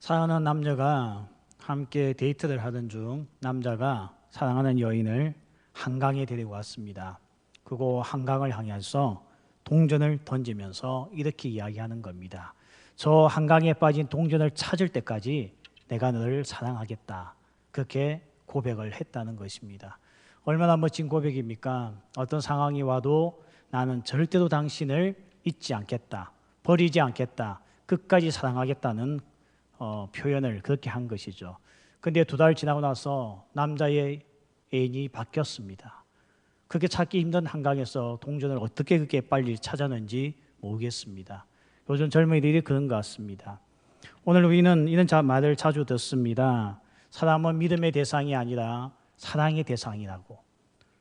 사랑하는 남녀가 함께 데이트를 하던 중 남자가 사랑하는 여인을 한강에 데리고 왔습니다. 그리고 한강을 향해서 동전을 던지면서 이렇게 이야기하는 겁니다. 저 한강에 빠진 동전을 찾을 때까지 내가 너를 사랑하겠다. 그렇게 고백을 했다는 것입니다. 얼마나 멋진 고백입니까? 어떤 상황이 와도 나는 절대로 당신을 잊지 않겠다. 버리지 않겠다. 끝까지 사랑하겠다는 표현을 그렇게 한 것이죠. 근데 2달 지나고 나서 남자의 애인이 바뀌었습니다. 그렇게 찾기 힘든 한강에서 동전을 어떻게 그렇게 빨리 찾았는지 모르겠습니다. 요즘 젊은이들이 그런 것 같습니다. 오늘 우리는 이런 말을 자주 듣습니다. 사람은 믿음의 대상이 아니라 사랑의 대상이라고.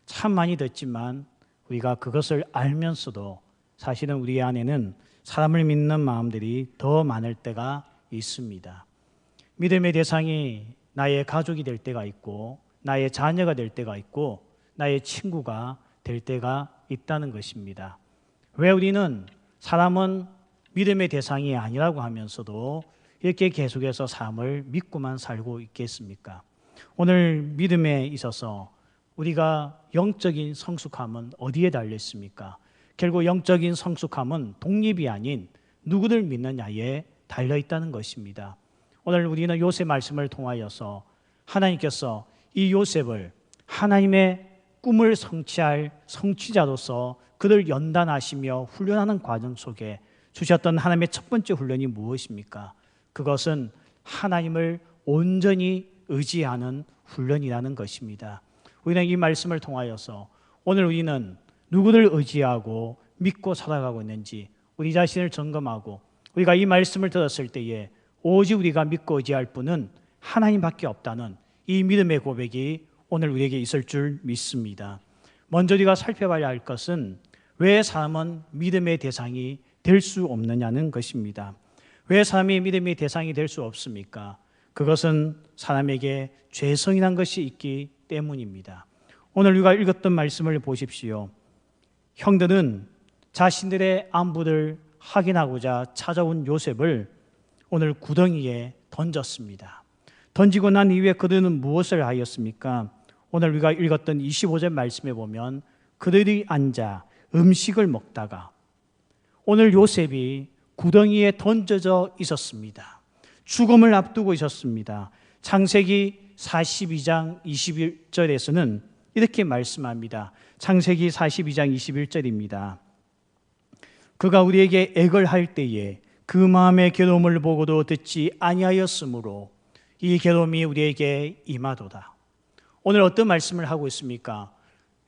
참 많이 듣지만 우리가 그것을 알면서도 사실은 우리 안에는 사람을 믿는 마음들이 더 많을 때가 있습니다. 믿음의 대상이 나의 가족이 될 때가 있고 나의 자녀가 될 때가 있고 나의 친구가 될 때가 있다는 것입니다. 왜 우리는 사람은 믿음의 대상이 아니라고 하면서도 이렇게 계속해서 삶을 믿고만 살고 있겠습니까? 오늘 믿음에 있어서 우리가 영적인 성숙함은 어디에 달려 있습니까? 결국 영적인 성숙함은 독립이 아닌 누구를 믿느냐에 달려 있다는 것입니다. 오늘 우리는 요셉 말씀을 통하여서 하나님께서 이 요셉을 하나님의 꿈을 성취할 성취자로서 그를 연단하시며 훈련하는 과정 속에 주셨던 하나님의 첫 번째 훈련이 무엇입니까? 그것은 하나님을 온전히 의지하는 훈련이라는 것입니다. 우리는 이 말씀을 통하여서 오늘 우리는 누구를 의지하고 믿고 살아가고 있는지 우리 자신을 점검하고 우리가 이 말씀을 들었을 때에 오직 우리가 믿고 의지할 분은 하나님밖에 없다는 이 믿음의 고백이 오늘 우리에게 있을 줄 믿습니다. 먼저 우리가 살펴봐야 할 것은 왜 사람은 믿음의 대상이 될 수 없느냐는 것입니다. 왜 사람이 믿음의 대상이 될 수 없습니까? 그것은 사람에게 죄성이란 것이 있기 때문입니다. 오늘 우리가 읽었던 말씀을 보십시오. 형들은 자신들의 안부를 확인하고자 찾아온 요셉을 오늘 구덩이에 던졌습니다. 던지고 난 이후에 그들은 무엇을 하였습니까? 오늘 우리가 읽었던 25절 말씀에 보면 그들이 앉아 음식을 먹다가 오늘 요셉이 구덩이에 던져져 있었습니다. 죽음을 앞두고 있었습니다. 창세기 42장 21절에서는 이렇게 말씀합니다. 창세기 42장 21절입니다. 그가 우리에게 액을 할 때에 그 마음의 괴로움을 보고도 듣지 아니하였으므로 이 괴로움이 우리에게 임하도다. 오늘 어떤 말씀을 하고 있습니까?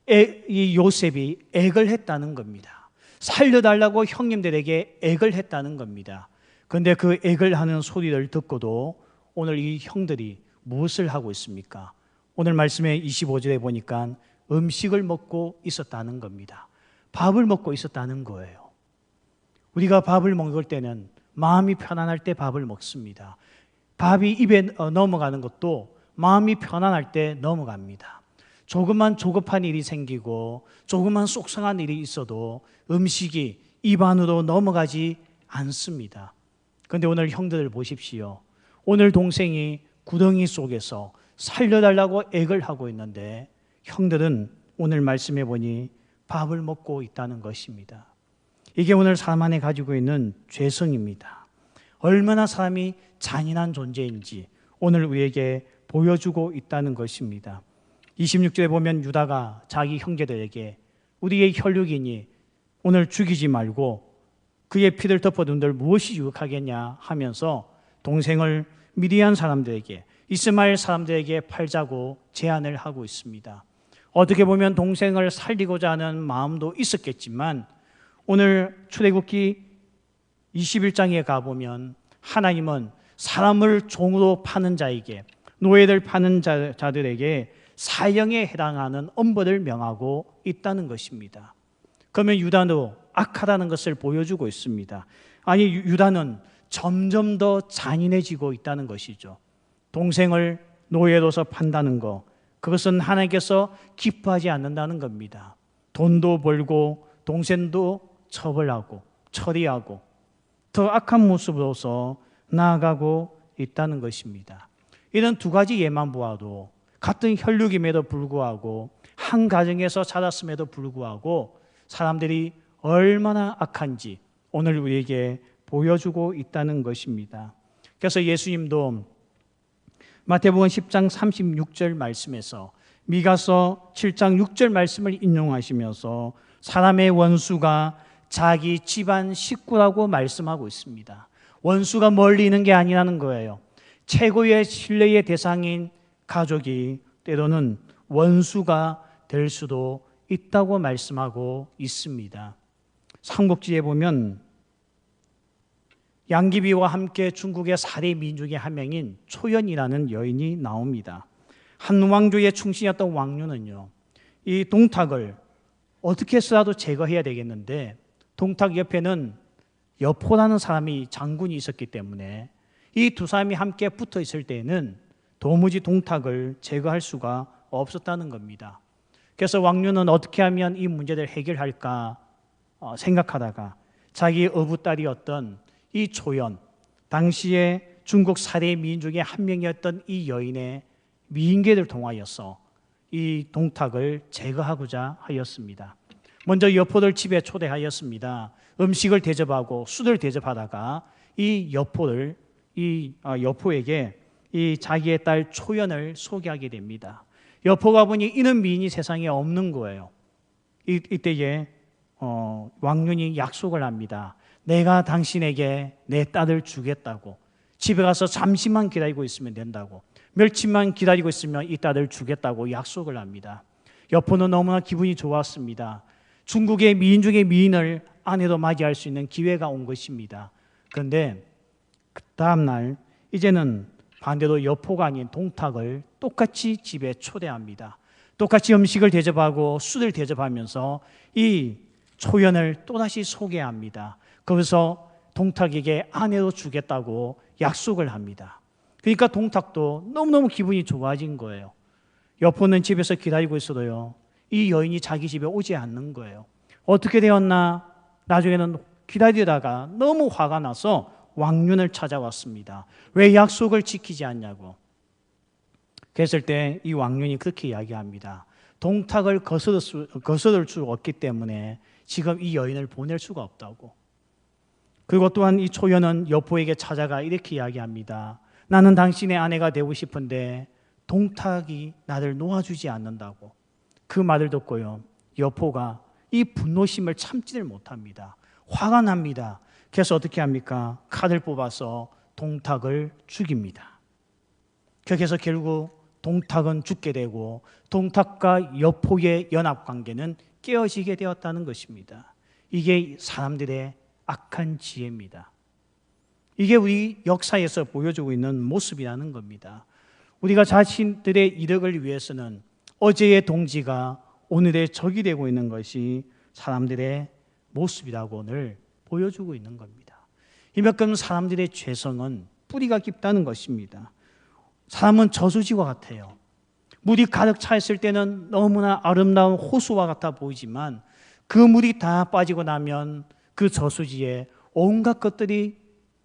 이 요셉이 액을 했다는 겁니다. 살려달라고 형님들에게 액을 했다는 겁니다. 그런데 그 액을 하는 소리를 듣고도 오늘 이 형들이 무엇을 하고 있습니까? 오늘 말씀의 25절에 보니까 음식을 먹고 있었다는 겁니다. 밥을 먹고 있었다는 거예요. 우리가 밥을 먹을 때는 마음이 편안할 때 밥을 먹습니다. 밥이 입에 넘어가는 것도 마음이 편안할 때 넘어갑니다. 조금만 조급한 일이 생기고 조금만 속상한 일이 있어도 음식이 입 안으로 넘어가지 않습니다. 그런데 오늘 형들을 보십시오. 오늘 동생이 구덩이 속에서 살려달라고 액을 하고 있는데 형들은 오늘 말씀해 보니 밥을 먹고 있다는 것입니다. 이게 오늘 사람 안에 가지고 있는 죄성입니다. 얼마나 사람이 잔인한 존재인지 오늘 우리에게 보여주고 있다는 것입니다. 26절에 보면 유다가 자기 형제들에게 우리의 혈육이니 오늘 죽이지 말고 그의 피를 덮어둔들 무엇이 유익하겠냐 하면서 동생을 미디안 사람들에게 이스마엘 사람들에게 팔자고 제안을 하고 있습니다. 어떻게 보면 동생을 살리고자 하는 마음도 있었겠지만 오늘 출애굽기 21장에 가보면 하나님은 사람을 종으로 파는 자에게 노예를 파는 자들에게 사형에 해당하는 엄벌을 명하고 있다는 것입니다. 그러면 유다도 악하다는 것을 보여주고 있습니다. 아니 유다는 점점 더 잔인해지고 있다는 것이죠. 동생을 노예로서 판다는 것, 그것은 하나님께서 기뻐하지 않는다는 겁니다. 돈도 벌고 동생도 처벌하고 처리하고 더 악한 모습으로서 나아가고 있다는 것입니다. 이런 두 가지 예만 보아도 같은 혈육임에도 불구하고 한 가정에서 자랐음에도 불구하고 사람들이 얼마나 악한지 오늘 우리에게 보여주고 있다는 것입니다. 그래서 예수님도 마태복음 10장 36절 말씀에서 미가서 7장 6절 말씀을 인용하시면서 사람의 원수가 자기 집안 식구라고 말씀하고 있습니다. 원수가 멀리 있는 게 아니라는 거예요. 최고의 신뢰의 대상인 가족이 때로는 원수가 될 수도 있다고 말씀하고 있습니다. 삼국지에 보면 양귀비와 함께 중국의 4대 민중의 한 명인 초연이라는 여인이 나옵니다. 한 왕조의 충신이었던 왕류는요, 이 동탁을 어떻게 해서라도 제거해야 되겠는데 동탁 옆에는 여포라는 사람이 장군이 있었기 때문에 이 두 사람이 함께 붙어 있을 때에는 도무지 동탁을 제거할 수가 없었다는 겁니다. 그래서 왕류는 어떻게 하면 이 문제를 해결할까 생각하다가 자기 어부딸이었던 이 초연, 당시에 중국 4대 민중의 한 명이었던 이 여인의 미인계를 통하여서 이 동탁을 제거하고자 하였습니다. 먼저 여포를 집에 초대하였습니다. 음식을 대접하고 술을 대접하다가 이 여포에게 이 자기의 딸 초연을 소개하게 됩니다. 여포가 보니 이런 미인이 세상에 없는 거예요. 이때에 왕눈이 약속을 합니다. 내가 당신에게 내 딸을 주겠다고, 집에 가서 잠시만 기다리고 있으면 된다고, 며칠만 기다리고 있으면 이 딸을 주겠다고 약속을 합니다. 여포는 너무나 기분이 좋았습니다. 중국의 미인 중에 미인을 아내로 맞이할 수 있는 기회가 온 것입니다. 그런데 그 다음 날 이제는 반대로 여포가 아닌 동탁을 똑같이 집에 초대합니다. 똑같이 음식을 대접하고 술을 대접하면서 이 초연을 또다시 소개합니다. 거기서 동탁에게 아내로 주겠다고 약속을 합니다. 그러니까 동탁도 너무너무 기분이 좋아진 거예요. 여포는 집에서 기다리고 있어도요, 이 여인이 자기 집에 오지 않는 거예요. 어떻게 되었나? 나중에는 기다리다가 너무 화가 나서 왕륜을 찾아왔습니다. 왜 약속을 지키지 않냐고. 그랬을 때 이 왕륜이 그렇게 이야기합니다. 동탁을 거스를 수 없기 때문에 지금 이 여인을 보낼 수가 없다고. 그리고 또한 이 초연은 여포에게 찾아가 이렇게 이야기합니다. 나는 당신의 아내가 되고 싶은데 동탁이 나를 놓아주지 않는다고. 그 말을 듣고요, 여포가 이 분노심을 참지를 못합니다. 화가 납니다. 그래서 어떻게 합니까? 칼을 뽑아서 동탁을 죽입니다. 그래서 결국 동탁은 죽게 되고 동탁과 여포의 연합관계는 깨어지게 되었다는 것입니다. 이게 사람들의 악한 지혜입니다. 이게 우리 역사에서 보여주고 있는 모습이라는 겁니다. 우리가 자신들의 이득을 위해서는 어제의 동지가 오늘의 적이 되고 있는 것이 사람들의 모습이라고 오늘 보여주고 있는 겁니다. 이만큼 사람들의 죄성은 뿌리가 깊다는 것입니다. 사람은 저수지와 같아요. 물이 가득 차 있을 때는 너무나 아름다운 호수와 같아 보이지만 그 물이 다 빠지고 나면 그 저수지에 온갖 것들이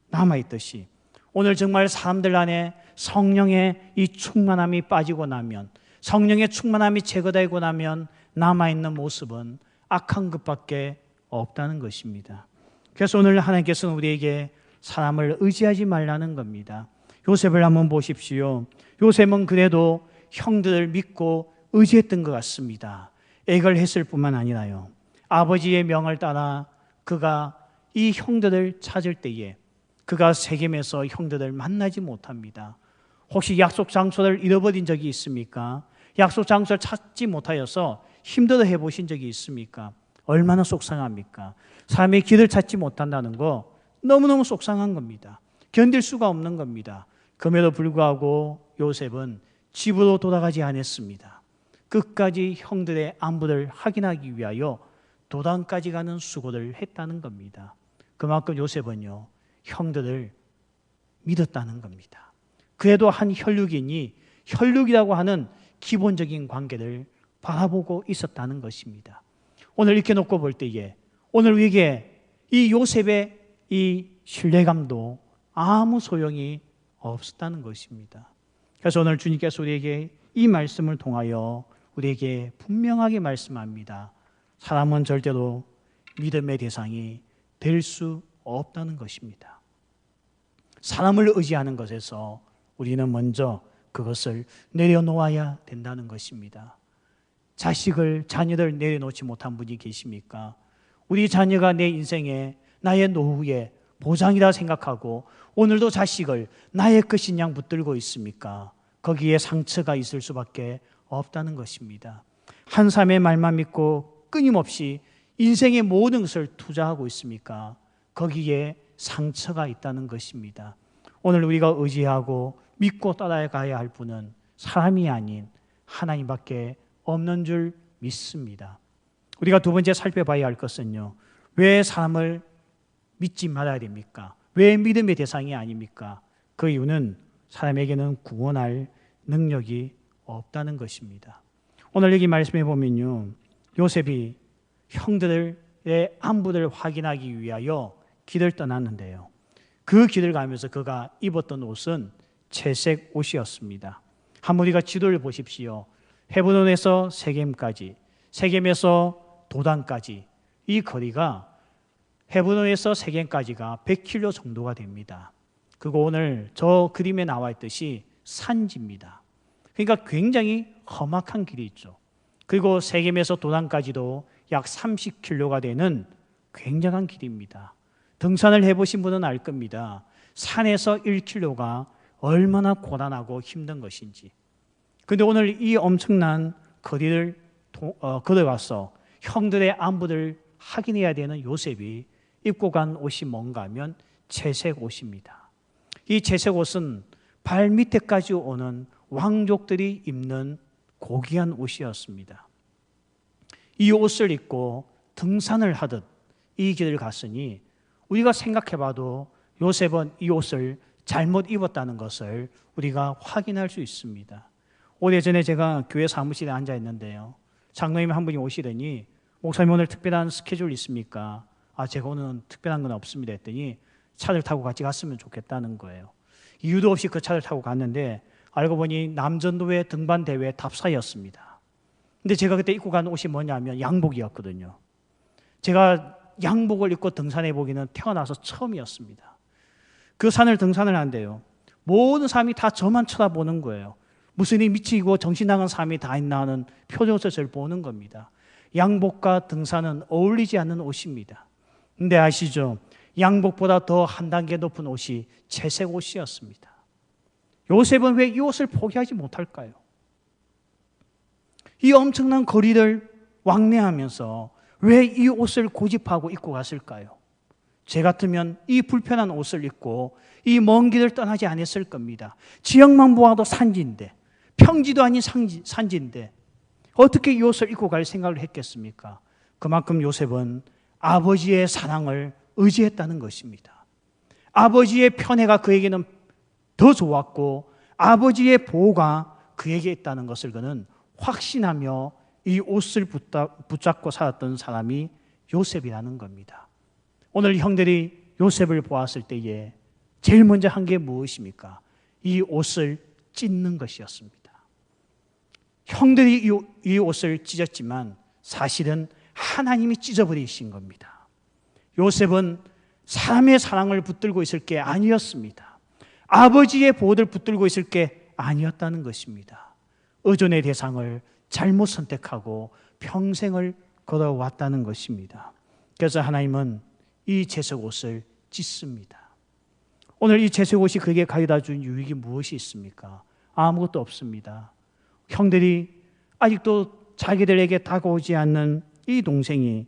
남아있듯이 오늘 정말 사람들 안에 성령의 이 충만함이 빠지고 나면, 성령의 충만함이 제거되고 나면 남아있는 모습은 악한 것밖에 없다는 것입니다. 그래서 오늘 하나님께서는 우리에게 사람을 의지하지 말라는 겁니다. 요셉을 한번 보십시오. 요셉은 그래도 형들을 믿고 의지했던 것 같습니다. 애걸 했을 뿐만 아니라요, 아버지의 명을 따라 그가 이 형들을 찾을 때에 그가 세겜에서 형들을 만나지 못합니다. 혹시 약속 장소를 잃어버린 적이 있습니까? 약속 장소를 찾지 못하여서 힘들어 해보신 적이 있습니까? 얼마나 속상합니까? 삶의 길을 찾지 못한다는 거 너무너무 속상한 겁니다. 견딜 수가 없는 겁니다. 그럼에도 불구하고 요셉은 집으로 돌아가지 않았습니다. 끝까지 형들의 안부를 확인하기 위하여 도단까지 가는 수고를 했다는 겁니다. 그만큼 요셉은요, 형들을 믿었다는 겁니다. 그래도 한 혈육이니 혈육이라고 하는 기본적인 관계를 바라보고 있었다는 것입니다. 오늘 이렇게 놓고 볼 때에 오늘 우리에게 이 요셉의 이 신뢰감도 아무 소용이 없었다는 것입니다. 그래서 오늘 주님께서 우리에게 이 말씀을 통하여 우리에게 분명하게 말씀합니다. 사람은 절대로 믿음의 대상이 될 수 없다는 것입니다. 사람을 의지하는 것에서 우리는 먼저 그것을 내려놓아야 된다는 것입니다. 자녀들 내려놓지 못한 분이 계십니까? 우리 자녀가 내 인생에 나의 노후에 보장이라 생각하고 오늘도 자식을 나의 것인 양 붙들고 있습니까? 거기에 상처가 있을 수밖에 없다는 것입니다. 한 사람의 말만 믿고 끊임없이 인생의 모든 것을 투자하고 있습니까? 거기에 상처가 있다는 것입니다. 오늘 우리가 의지하고 믿고 따라가야 할 분은 사람이 아닌 하나님밖에 없는 줄 믿습니다. 우리가 두 번째 살펴봐야 할 것은요, 왜 사람을 믿지 말아야 됩니까? 왜 믿음의 대상이 아닙니까? 그 이유는 사람에게는 구원할 능력이 없다는 것입니다. 오늘 여기 말씀해 보면요, 요셉이 형들의 안부를 확인하기 위하여 길을 떠났는데요, 그 길을 가면서 그가 입었던 옷은 채색 옷이었습니다. 한번 우리가 지도를 보십시오. 헤브론에서 세겜까지, 세겜에서 도단까지, 이 거리가 헤브론에서 세겜까지가 100km 정도가 됩니다. 그리고 오늘 저 그림에 나와 있듯이 산지입니다. 그러니까 굉장히 험악한 길이 있죠. 그리고 세겜에서 도단까지도 약 30km가 되는 굉장한 길입니다. 등산을 해보신 분은 알 겁니다. 산에서 1km가 얼마나 고단하고 힘든 것인지. 그런데 오늘 이 엄청난 거리를 걸어가서 형들의 안부를 확인해야 되는 요셉이 입고 간 옷이 뭔가 하면 채색 옷입니다. 이 채색 옷은 발 밑에까지 오는 왕족들이 입는 고귀한 옷이었습니다. 이 옷을 입고 등산을 하듯 이 길을 갔으니 우리가 생각해봐도 요셉은 이 옷을 잘못 입었다는 것을 우리가 확인할 수 있습니다. 오래전에 제가 교회 사무실에 앉아 있는데요, 장로님 한 분이 오시더니 목사님 오늘 특별한 스케줄 있습니까? 제가 오늘은 특별한 건 없습니다 했더니 차를 타고 같이 갔으면 좋겠다는 거예요. 이유도 없이 그 차를 타고 갔는데 알고 보니 남전도회 등반대회 답사였습니다. 근데 제가 그때 입고 간 옷이 뭐냐면 양복이었거든요. 제가 양복을 입고 등산해 보기는 태어나서 처음이었습니다. 그 산을 등산을 한대요. 모든 사람이 다 저만 쳐다보는 거예요. 무슨 이 미치고 정신 나간 사람이 다 있나 하는 표정에서 저를 보는 겁니다. 양복과 등산은 어울리지 않는 옷입니다. 근데 아시죠? 양복보다 더 한 단계 높은 옷이 채색 옷이었습니다. 요셉은 왜 이 옷을 포기하지 못할까요? 이 엄청난 거리를 왕래하면서 왜 이 옷을 고집하고 입고 갔을까요? 제 같으면 이 불편한 옷을 입고 이 먼 길을 떠나지 않았을 겁니다. 지역만 보아도 산지인데, 평지도 아닌 산지인데 어떻게 이 옷을 입고 갈 생각을 했겠습니까? 그만큼 요셉은 아버지의 사랑을 의지했다는 것입니다. 아버지의 편애가 그에게는 더 좋았고 아버지의 보호가 그에게 있다는 것을 그는 확신하며 이 옷을 붙잡고 살았던 사람이 요셉이라는 겁니다. 오늘 형들이 요셉을 보았을 때에 제일 먼저 한 게 무엇입니까? 이 옷을 찢는 것이었습니다. 형들이 이 옷을 찢었지만 사실은 하나님이 찢어버리신 겁니다. 요셉은 사람의 사랑을 붙들고 있을 게 아니었습니다. 아버지의 보호를 붙들고 있을 게 아니었다는 것입니다. 의존의 대상을 잘못 선택하고 평생을 걸어왔다는 것입니다. 그래서 하나님은 이 채색 옷을 찢습니다. 오늘 이 채색 옷이 그에게 가져다 준 유익이 무엇이 있습니까? 아무것도 없습니다. 형들이 아직도 자기들에게 다가오지 않는 이 동생이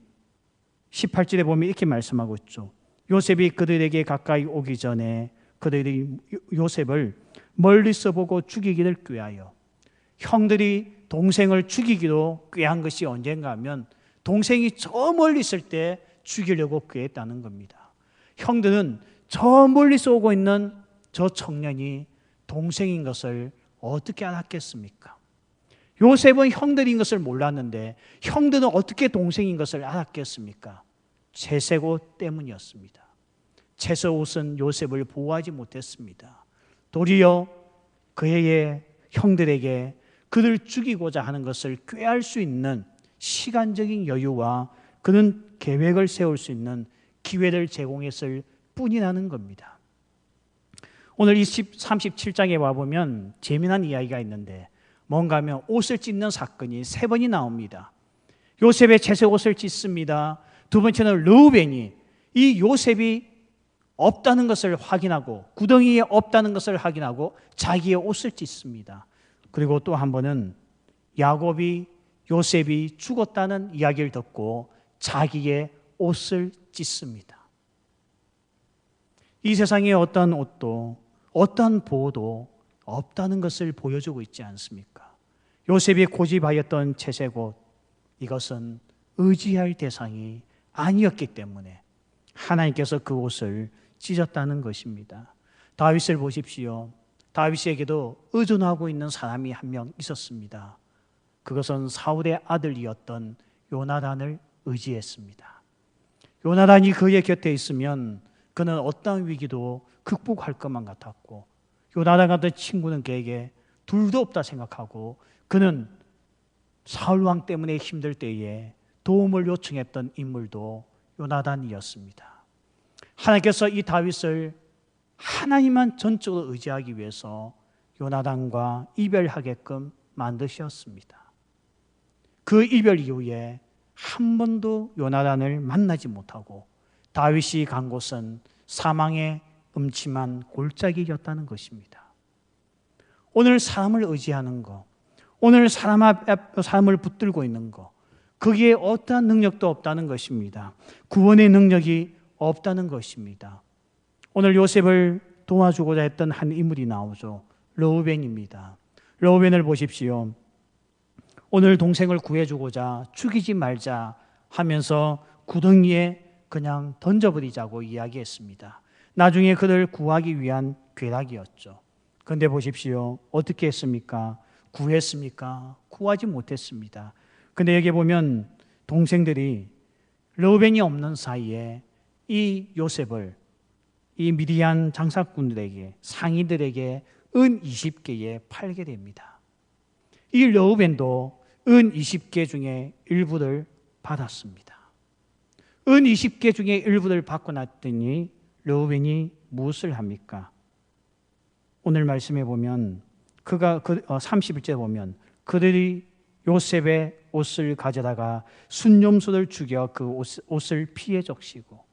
18절에 보면 이렇게 말씀하고 있죠. 요셉이 그들에게 가까이 오기 전에 그들이 요셉을 멀리서 보고 죽이기를 꾀하여, 형들이 동생을 죽이기로 꾀한 것이 언젠가 하면 동생이 저 멀리 있을 때 죽이려고 꾀했다는 겁니다. 형들은 저 멀리서 오고 있는 저 청년이 동생인 것을 어떻게 알았겠습니까? 요셉은 형들인 것을 몰랐는데 형들은 어떻게 동생인 것을 알았겠습니까? 채색 옷 때문이었습니다. 채색 옷은 요셉을 보호하지 못했습니다. 도리어 그의 형들에게 그를 죽이고자 하는 것을 꾀할 수 있는 시간적인 여유와 그는 계획을 세울 수 있는 기회를 제공했을 뿐이라는 겁니다. 오늘 37장에 와보면 재미난 이야기가 있는데 뭔가 하면 옷을 찢는 사건이 3번이 나옵니다. 요셉의 채색 옷을 찢습니다. 두 번째는 르우벤이 이 요셉이 없다는 것을 확인하고 구덩이에 없다는 것을 확인하고 자기의 옷을 찢습니다. 그리고 또 한 번은 야곱이 요셉이 죽었다는 이야기를 듣고 자기의 옷을 찢습니다. 이 세상에 어떠한 옷도 어떠한 보호도 없다는 것을 보여주고 있지 않습니까? 요셉이 고집하였던 채색 옷, 이것은 의지할 대상이 아니었기 때문에 하나님께서 그 옷을 찢었다는 것입니다. 다윗을 보십시오. 다윗에게도 의존하고 있는 사람이 한 명 있었습니다. 그것은 사울의 아들이었던 요나단을 의지했습니다. 요나단이 그의 곁에 있으면 그는 어떤 위기도 극복할 것만 같았고, 요나단 같은 친구는 그에게 둘도 없다 생각하고, 그는 사울 왕 때문에 힘들 때에 도움을 요청했던 인물도 요나단이었습니다. 하나님께서 이 다윗을 하나님만 전적으로 의지하기 위해서 요나단과 이별하게끔 만드셨습니다. 그 이별 이후에 한 번도 요나단을 만나지 못하고 다윗이 간 곳은 사망의 음침한 골짜기였다는 것입니다. 오늘 사람을 의지하는 것, 오늘 사람을 붙들고 있는 것, 거기에 어떠한 능력도 없다는 것입니다. 구원의 능력이 없다는 것입니다. 오늘 요셉을 도와주고자 했던 한 인물이 나오죠. 르우벤입니다. 르우벤을 보십시오. 오늘 동생을 구해주고자 죽이지 말자 하면서 구덩이에 그냥 던져버리자고 이야기했습니다. 나중에 그를 구하기 위한 궤락이었죠. 그런데 보십시오. 어떻게 했습니까? 구했습니까? 구하지 못했습니다. 근데 여기 보면 동생들이 르우벤이 없는 사이에 이 요셉을 이 미디안 장사꾼들에게, 상인들에게 은 20개에 팔게 됩니다. 이 르우벤도 은 20개 중에 일부를 받았습니다. 은 20개 중에 일부를 받고 났더니 르우벤이 무엇을 합니까? 오늘 말씀에 보면 그가 31절에 보면 그들이 요셉의 옷을 가져다가 순념소를 죽여 그 옷을 피해 적시고,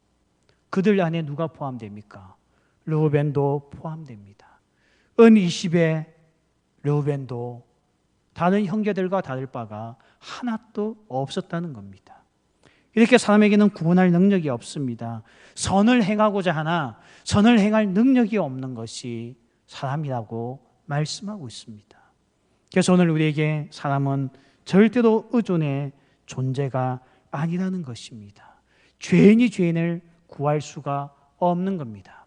그들 안에 누가 포함됩니까? 르우벤도 포함됩니다. 은 20에 르우벤도 다른 형제들과 다를 바가 하나도 없었다는 겁니다. 이렇게 사람에게는 구원할 능력이 없습니다. 선을 행하고자 하나 선을 행할 능력이 없는 것이 사람이라고 말씀하고 있습니다. 그래서 오늘 우리에게 사람은 절대로 의존의 존재가 아니라는 것입니다. 죄인이 죄인을 구할 수가 없는 겁니다.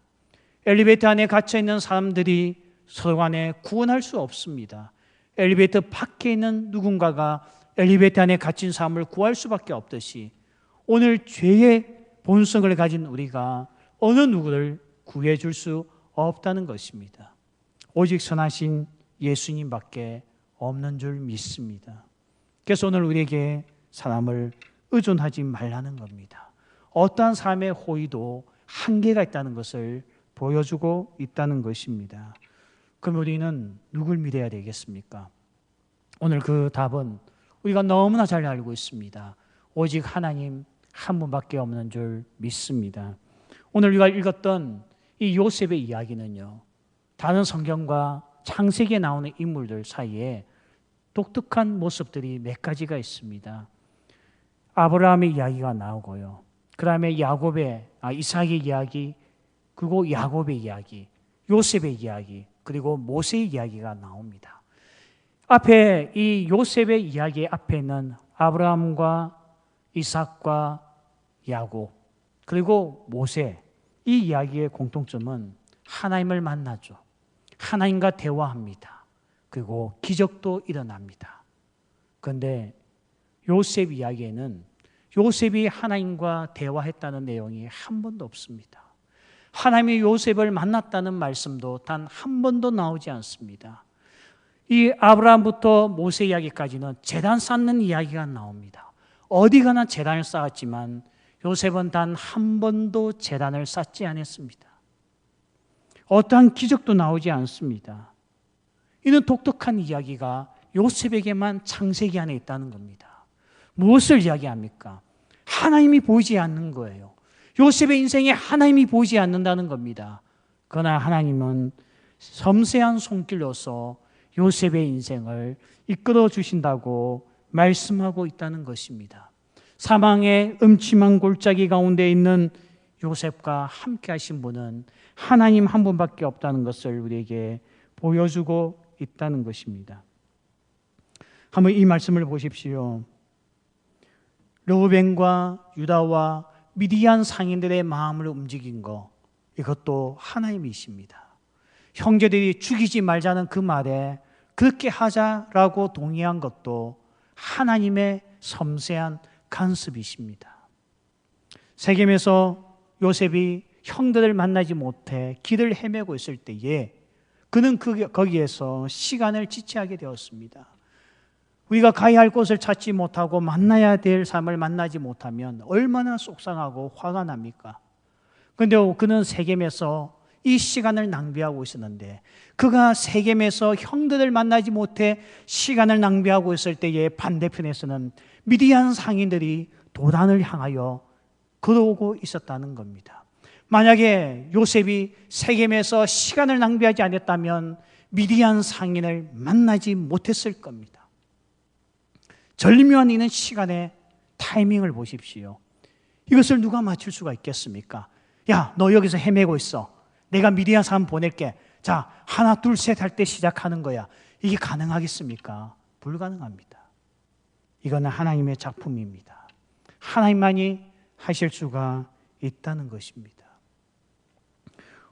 엘리베이터 안에 갇혀있는 사람들이 서로 간에 구원할 수 없습니다. 엘리베이터 밖에 있는 누군가가 엘리베이터 안에 갇힌 사람을 구할 수밖에 없듯이 오늘 죄의 본성을 가진 우리가 어느 누구를 구해줄 수 없다는 것입니다. 오직 선하신 예수님밖에 없는 줄 믿습니다. 그래서 오늘 우리에게 사람을 의존하지 말라는 겁니다. 어떠한 삶의 호의도 한계가 있다는 것을 보여주고 있다는 것입니다. 그럼 우리는 누굴 믿어야 되겠습니까? 오늘 그 답은 우리가 너무나 잘 알고 있습니다. 오직 하나님 한 분밖에 없는 줄 믿습니다. 오늘 우리가 읽었던 이 요셉의 이야기는요, 다른 성경과 창세기에 나오는 인물들 사이에 독특한 모습들이 몇 가지가 있습니다. 아브라함의 이야기가 나오고요. 그 다음에 이삭의 이야기, 그리고 야곱의 이야기, 요셉의 이야기, 그리고 모세의 이야기가 나옵니다. 앞에 이 요셉의 이야기 앞에는 아브라함과 이삭과 야곱, 그리고 모세, 이 이야기의 공통점은 하나님을 만나죠. 하나님과 대화합니다. 그리고 기적도 일어납니다. 그런데 요셉 이야기에는 요셉이 하나님과 대화했다는 내용이 한 번도 없습니다. 하나님이 요셉을 만났다는 말씀도 단 한 번도 나오지 않습니다. 이 아브라함부터 모세 이야기까지는 제단 쌓는 이야기가 나옵니다. 어디 가나 제단을 쌓았지만 요셉은 단 한 번도 제단을 쌓지 않았습니다. 어떠한 기적도 나오지 않습니다. 이는 독특한 이야기가 요셉에게만 창세기 안에 있다는 겁니다. 무엇을 이야기합니까? 하나님이 보이지 않는 거예요. 요셉의 인생에 하나님이 보이지 않는다는 겁니다. 그러나 하나님은 섬세한 손길로서 요셉의 인생을 이끌어 주신다고 말씀하고 있다는 것입니다. 사망의 음침한 골짜기 가운데 있는 요셉과 함께 하신 분은 하나님 한 분밖에 없다는 것을 우리에게 보여주고 있다는 것입니다. 한번 이 말씀을 보십시오. 르우벤과 유다와 미디안 상인들의 마음을 움직인 것, 이것도 하나님이십니다. 형제들이 죽이지 말자는 그 말에 그렇게 하자라고 동의한 것도 하나님의 섬세한 간섭이십니다. 세겜에서 요셉이 형들을 만나지 못해 길을 헤매고 있을 때에 그는 거기에서 시간을 지체하게 되었습니다. 우리가 가야 할 곳을 찾지 못하고 만나야 될 사람을 만나지 못하면 얼마나 속상하고 화가 납니까? 그런데 그는 세겜에서 이 시간을 낭비하고 있었는데, 그가 세겜에서 형들을 만나지 못해 시간을 낭비하고 있을 때에 반대편에서는 미디안 상인들이 도단을 향하여 걸어오고 있었다는 겁니다. 만약에 요셉이 세겜에서 시간을 낭비하지 않았다면 미디안 상인을 만나지 못했을 겁니다. 절묘한 이는 시간의 타이밍을 보십시오. 이것을 누가 맞출 수가 있겠습니까? 야, 너 여기서 헤매고 있어. 내가 미디안 사람 보낼게. 자, 하나, 둘, 셋 할 때 시작하는 거야. 이게 가능하겠습니까? 불가능합니다. 이거는 하나님의 작품입니다. 하나님만이 하실 수가 있다는 것입니다.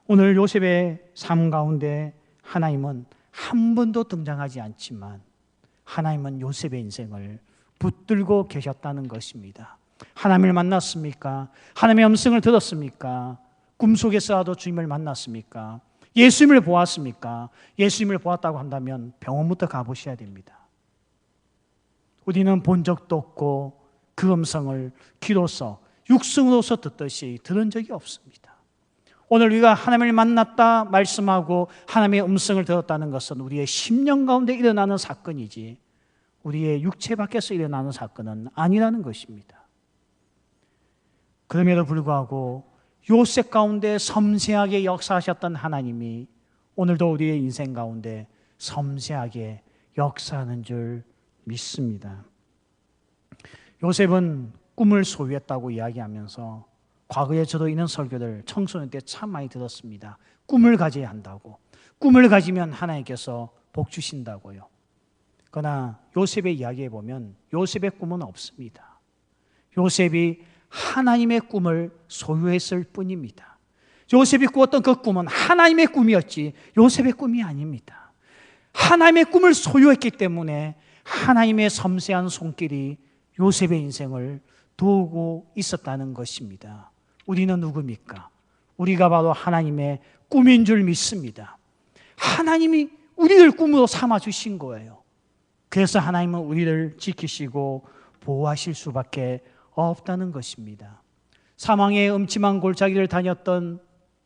오늘 요셉의 삶 가운데 하나님은 한 번도 등장하지 않지만 하나님은 요셉의 인생을 붙들고 계셨다는 것입니다. 하나님을 만났습니까? 하나님의 음성을 들었습니까? 꿈속에서라도 주님을 만났습니까? 예수님을 보았습니까? 예수님을 보았다고 한다면 병원부터 가보셔야 됩니다. 우리는 본 적도 없고 그 음성을 귀로서 육성으로서 듣듯이 들은 적이 없습니다. 오늘 우리가 하나님을 만났다 말씀하고 하나님의 음성을 들었다는 것은 우리의 심령 가운데 일어나는 사건이지 우리의 육체 밖에서 일어나는 사건은 아니라는 것입니다. 그럼에도 불구하고 요셉 가운데 섬세하게 역사하셨던 하나님이 오늘도 우리의 인생 가운데 섬세하게 역사하는 줄 믿습니다. 요셉은 꿈을 소유했다고 이야기하면서 과거에 저도 이런 설교를 청소년 때 참 많이 들었습니다. 꿈을 가져야 한다고. 꿈을 가지면 하나님께서 복 주신다고요. 그러나 요셉의 이야기에 보면 요셉의 꿈은 없습니다. 요셉이 하나님의 꿈을 소유했을 뿐입니다. 요셉이 꾸었던 그 꿈은 하나님의 꿈이었지 요셉의 꿈이 아닙니다. 하나님의 꿈을 소유했기 때문에 하나님의 섬세한 손길이 요셉의 인생을 도우고 있었다는 것입니다. 우리는 누굽니까? 우리가 바로 하나님의 꿈인 줄 믿습니다. 하나님이 우리를 꿈으로 삼아주신 거예요. 그래서 하나님은 우리를 지키시고 보호하실 수밖에 없다는 것입니다. 사망의 음침한 골짜기를 다녔던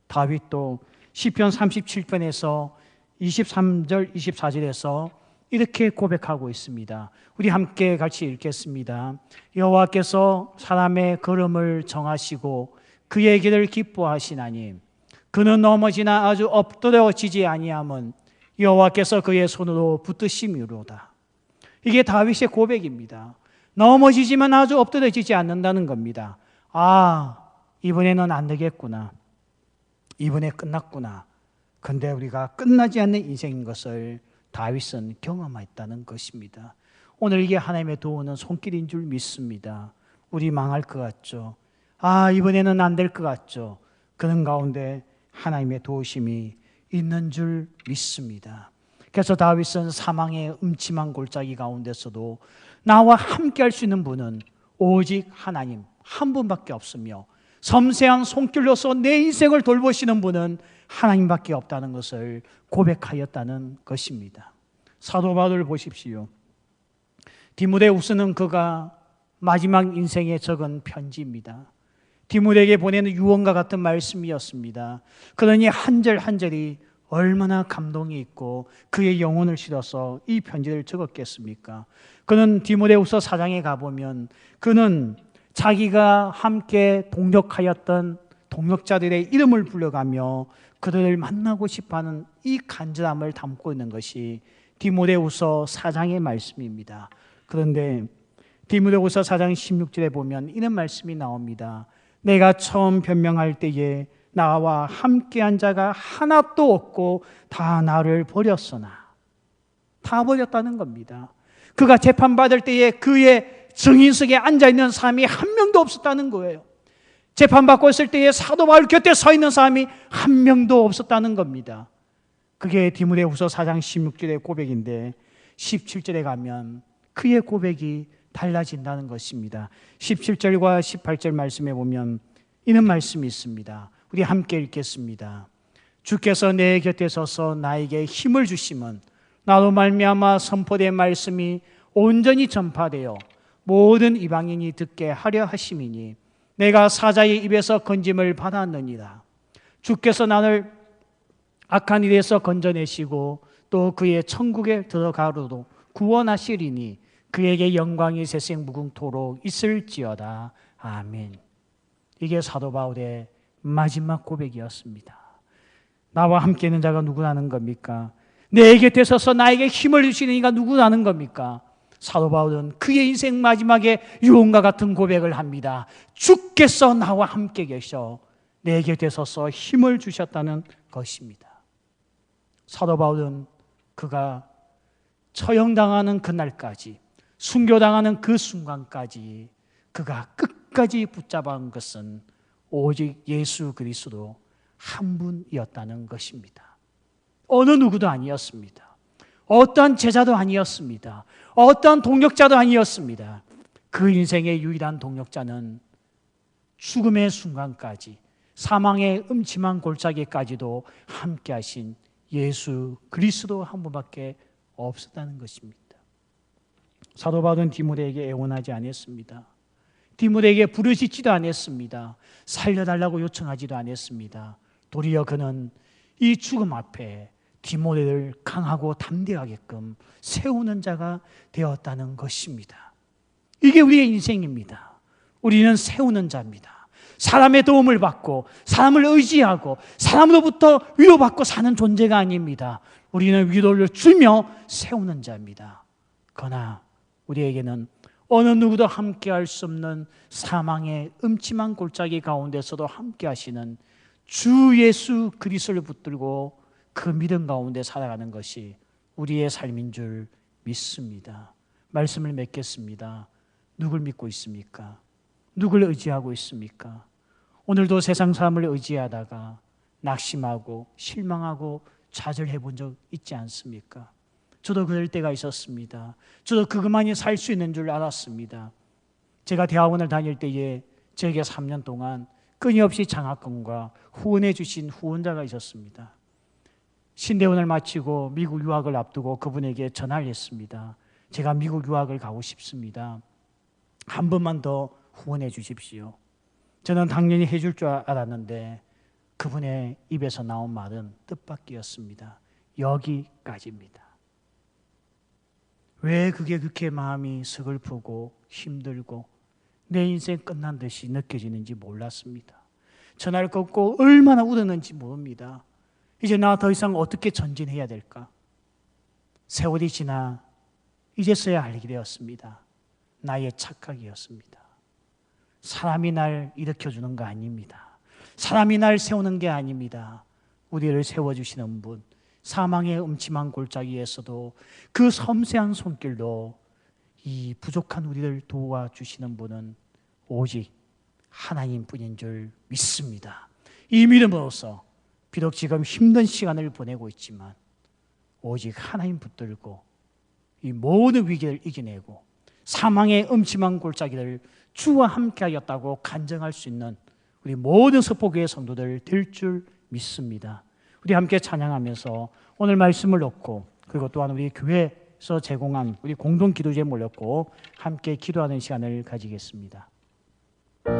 다윗도 시편 37편에서 23절, 24절에서 이렇게 고백하고 있습니다. 우리 함께 같이 읽겠습니다. 여호와께서 사람의 걸음을 정하시고 그의 길을 기뻐하시나니 그는 넘어지나 아주 엎드려지지 아니함은 여호와께서 그의 손으로 붙드심이로다. 이게 다윗의 고백입니다. 넘어지지만 아주 엎드려지지 않는다는 겁니다. 아, 이번에는 안 되겠구나. 이번에 끝났구나. 근데 우리가 끝나지 않는 인생인 것을 다윗은 경험했다는 것입니다. 오늘 이게 하나님의 도우는 손길인 줄 믿습니다. 우리 망할 것 같죠? 아, 이번에는 안 될 것 같죠? 그런 가운데 하나님의 도우심이 있는 줄 믿습니다. 그래서 다윗은 사망의 음침한 골짜기 가운데서도 나와 함께 할 수 있는 분은 오직 하나님 한 분밖에 없으며 섬세한 손길로서 내 인생을 돌보시는 분은 하나님밖에 없다는 것을 고백하였다는 것입니다. 사도 바울을 보십시오. 디모데후서는 그가 마지막 인생에 적은 편지입니다. 디모데에게 보내는 유언과 같은 말씀이었습니다. 그러니 한 절 한 절이 얼마나 감동이 있고 그의 영혼을 실어서 이 편지를 적었겠습니까? 그는 디모데후서 4장에 가보면 그는 자기가 함께 동역하였던 동역자들의 이름을 불러가며 그들을 만나고 싶어하는 이 간절함을 담고 있는 것이 디모데후서 4장의 말씀입니다. 그런데 디모데후서 4장 16절에 보면 이런 말씀이 나옵니다. 내가 처음 변명할 때에 나와 함께한 자가 하나도 없고 다 나를 버렸으나, 다 버렸다는 겁니다. 그가 재판받을 때에 그의 증인석에 앉아있는 사람이 한 명도 없었다는 거예요. 재판받고 있을 때에 사도 바울 곁에 서 있는 사람이 한 명도 없었다는 겁니다. 그게 디모데후서 4장 16절의 고백인데 17절에 가면 그의 고백이 달라진다는 것입니다. 17절과 18절 말씀에 보면 이런 말씀이 있습니다. 우리 함께 읽겠습니다. 주께서 내 곁에 서서 나에게 힘을 주심은 나로 말미암아 선포된 말씀이 온전히 전파되어 모든 이방인이 듣게 하려 하심이니 내가 사자의 입에서 건짐을 받았느니라. 주께서 나를 악한 일에서 건져내시고 또 그의 천국에 들어가로도 구원하시리니 그에게 영광이 세생 무궁토록 있을지어다. 아멘. 이게 사도 바울의 마지막 고백이었습니다. 나와 함께 있는 자가 누구라는 겁니까? 내 곁에 서서 나에게 힘을 주시는 이가 누구라는 겁니까? 사도 바울은 그의 인생 마지막에 유언과 같은 고백을 합니다. 주께서 나와 함께 계셔 내 곁에 서서 힘을 주셨다는 것입니다. 사도 바울은 그가 처형당하는 그날까지, 순교당하는 그 순간까지 그가 끝까지 붙잡은 것은 오직 예수 그리스도 한 분이었다는 것입니다. 어느 누구도 아니었습니다. 어떠한 제자도 아니었습니다. 어떠한 동역자도 아니었습니다. 그 인생의 유일한 동역자는 죽음의 순간까지, 사망의 음침한 골짜기까지도 함께 하신 예수 그리스도 한 분밖에 없었다는 것입니다. 사도 바울은 디모데에게 애원하지 않았습니다. 디모데에게 부르짖지도 않았습니다. 살려달라고 요청하지도 않았습니다. 도리어 그는 이 죽음 앞에 디모데를 강하고 담대하게끔 세우는 자가 되었다는 것입니다. 이게 우리의 인생입니다. 우리는 세우는 자입니다. 사람의 도움을 받고 사람을 의지하고 사람으로부터 위로받고 사는 존재가 아닙니다. 우리는 위로를 주며 세우는 자입니다. 그러나 우리에게는 어느 누구도 함께할 수 없는 사망의 음침한 골짜기 가운데서도 함께 하시는 주 예수 그리스도를 붙들고 그 믿음 가운데 살아가는 것이 우리의 삶인 줄 믿습니다. 말씀을 맺겠습니다. 누굴 믿고 있습니까? 누굴 의지하고 있습니까? 오늘도 세상 사람을 의지하다가 낙심하고 실망하고 좌절해 본 적 있지 않습니까? 저도 그럴 때가 있었습니다. 저도 그것만이 살 수 있는 줄 알았습니다. 제가 대학원을 다닐 때에 저에게 3년 동안 끊임없이 장학금과 후원해 주신 후원자가 있었습니다. 신대원을 마치고 미국 유학을 앞두고 그분에게 전화를 했습니다. 제가 미국 유학을 가고 싶습니다. 한 번만 더 후원해 주십시오. 저는 당연히 해줄 줄 알았는데 그분의 입에서 나온 말은 뜻밖이었습니다. 여기까지입니다. 왜 그게 그렇게 마음이 서글프고 힘들고 내 인생 끝난 듯이 느껴지는지 몰랐습니다. 전화를 끊고 얼마나 울었는지 모릅니다. 이제 나 더 이상 어떻게 전진해야 될까? 세월이 지나 이제서야 알게 되었습니다. 나의 착각이었습니다. 사람이 날 일으켜주는 거 아닙니다. 사람이 날 세우는 게 아닙니다. 우리를 세워주시는 분, 사망의 음침한 골짜기에서도 그 섬세한 손길로 이 부족한 우리를 도와주시는 분은 오직 하나님뿐인 줄 믿습니다. 이 믿음으로써 비록 지금 힘든 시간을 보내고 있지만 오직 하나님 붙들고 이 모든 위기를 이겨내고 사망의 음침한 골짜기를 주와 함께하였다고 간증할 수 있는 우리 모든 석포교회 성도들 될 줄 믿습니다. 우리 함께 찬양하면서 오늘 말씀을 놓고 그리고 또한 우리 교회에서 제공한 우리 공동 기도제에 몰렸고 함께 기도하는 시간을 가지겠습니다.